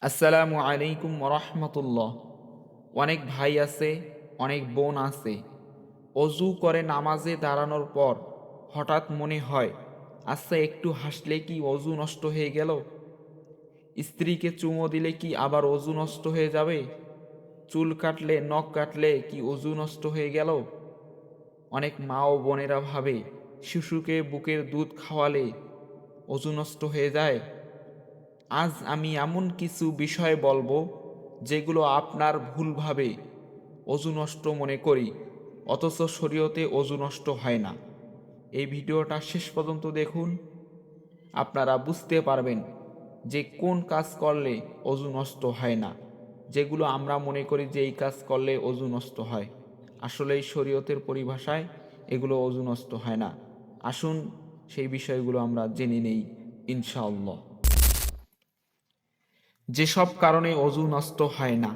আসসালামু আলাইকুম রহমতুল্লাহ। অনেক ভাই আছে, অনেক বোন আছে, অজু করে নামাজে দাঁড়ানোর পর হঠাৎ মনে হয়, আচ্ছা একটু হাসলে কি অজু নষ্ট হয়ে গেল? স্ত্রীকে চুমো দিলে কি আবার অজু নষ্ট হয়ে যাবে? চুল কাটলে, নখ কাটলে কি অজু নষ্ট হয়ে গেল? অনেক মা ও বোনেরা ভাবে শিশুকে বুকের দুধ খাওয়ালে অজু নষ্ট হয়ে যায়। আজ আমি এমন কিছু বিষয় বলবো যেগুলো আপনার ভুলভাবে অজু নষ্ট মনে করি, অথচ শরীয়তে অজু নষ্ট হয় না। এই ভিডিওটা শেষ পর্যন্ত দেখুন, আপনারা বুঝতে পারবেন যে কোন কাজ করলে অজু নষ্ট হয় না। যেগুলো আমরা মনে করি যে এই কাজ করলে অজু নষ্ট হয়, আসলে এই শরীয়তের পরিভাষায় এগুলো অজু নষ্ট হয় না। আসুন সেই বিষয়গুলো আমরা জেনে নেই ইনশাআল্লাহ। যেসব কারণে অজু নষ্ট হয় না।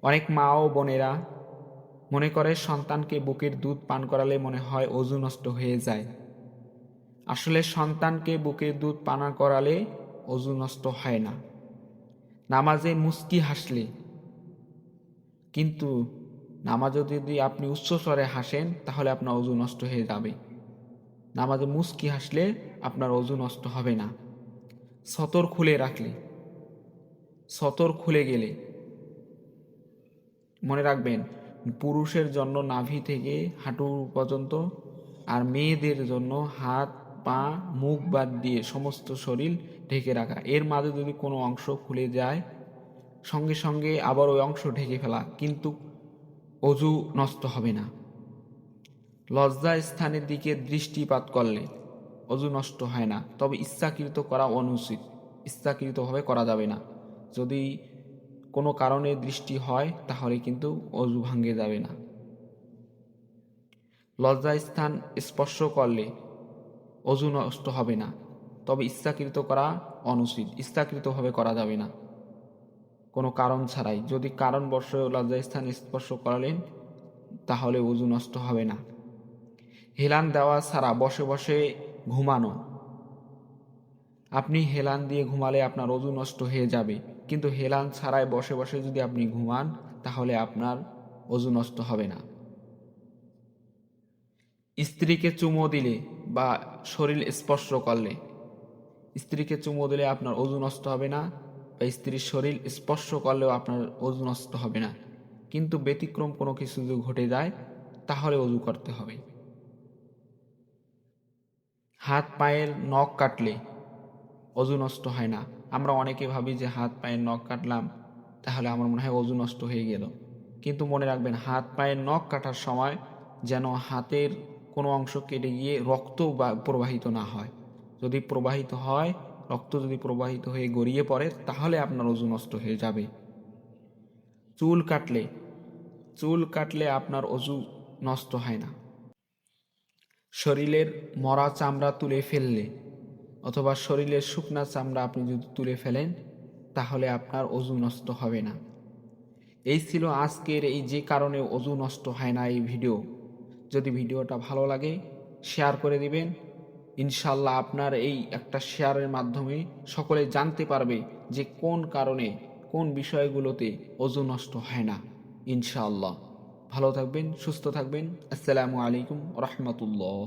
অনেক মা ও বোনেরা মনে করে সন্তানকে বুকের দুধ পান করালে মনে হয় অজু নষ্ট হয়ে যায়। আসলে সন্তানকে বুকের দুধ পান করালে অজু নষ্ট হয় না। নামাজে মুস্কি হাসলে, কিন্তু নামাজে যদি আপনি উচ্চস্বরে হাসেন তাহলে আপনার অজু নষ্ট হয়ে যাবে। নামাজে মুস্কি হাসলে আপনার অজু নষ্ট হবে না। সতর খুলে রাখলে, সতর খুলে গেলে মনে রাখবেন, পুরুষের জন্য নাভি থেকে হাঁটু পর্যন্ত, আর মেয়েদের জন্য হাত, পা, মুখ বাদ দিয়ে সমস্ত শরীর ঢেকে রাখা। এর মাঝে যদি কোনো অংশ খুলে যায়, সঙ্গে সঙ্গে আবার ওই অংশ ঢেকে ফেলা, কিন্তু অজু নষ্ট হবে না। লজ্জা স্থানের দিকে দৃষ্টিপাত করলে অজু নষ্ট হয় না, তবে ইচ্ছাকৃত করা অনুচিত। ইচ্ছাকৃতভাবে করা যাবে না। যদি কোনো কারণে দৃষ্টি হয় তাহলে কিন্তু অজু ভাঙ্গে যাবে না। লজ্জা স্থান স্পর্শ করলে অজু নষ্ট হবে না, তবে ইচ্ছাকৃত করা অনুচিত। ইচ্ছাকৃতভাবে করা যাবে না, কোনো কারণ ছাড়াই। যদি কারণবশ লজ্জা স্থান স্পর্শ করালেন তাহলে অজু নষ্ট হবে না। হেলান দেওয়া ছাড়া বসে বসে ঘুমানো। আপনি হেলান দিয়ে ঘুমালে আপনার অজু নষ্ট হয়ে যাবে, কিন্তু হেলান ছাড়াই বসে বসে যদি আপনি ঘুমান তাহলে আপনার অজু নষ্ট হবে না। স্ত্রীকে চুমো দিলে বা শরীর স্পর্শ করলে, স্ত্রীকে চুমো দিলে আপনার অজু নষ্ট হবে না, বা স্ত্রীর শরীর স্পর্শ করলেও আপনার অজু নষ্ট হবে না। কিন্তু ব্যতিক্রম কোনো কিছু যদি ঘটে যায় তাহলে অজু করতে হবে। হাত পায়ের নখ কাটলে অজু নষ্ট হয় না। আমরা অনেকে ভাবি যে হাত পায়ের নখ কাটলাম তাহলে আমার মনে হয় অজু নষ্ট হয়ে গেল, কিন্তু মনে রাখবেন হাত পায়ের নখ কাটার সময় যেন হাতের কোনো অংশ কেটে গিয়ে রক্ত বা প্রবাহিত না হয়। যদি প্রবাহিত হয়, রক্ত যদি প্রবাহিত হয়ে গড়িয়ে পড়ে তাহলে আপনার অজু নষ্ট হয়ে যাবে। চুল কাটলে, চুল কাটলে আপনার অজু নষ্ট হয় না। শরীরের মরা চামড়া তুলে ফেললে অথবা শরীরের শুকনা চামড়া আপনি যদি তুলে ফেলেন তাহলে আপনার অজু নষ্ট হবে না। এই ছিল আজকের এই যে কারণে অজু নষ্ট হয় না এই ভিডিও। যদি ভিডিওটা ভালো লাগে শেয়ার করে দিবেন। ইনশাল্লাহ আপনার এই একটা শেয়ারের মাধ্যমে সকলে জানতে পারবে যে কোন কারণে, কোন বিষয়গুলোতে অজু নষ্ট হয় না। ইনশাআল্লাহ ভালো থাকবেন, সুস্থ থাকবেন। আসসালামু আলাইকুম রহমতুল্লাহ।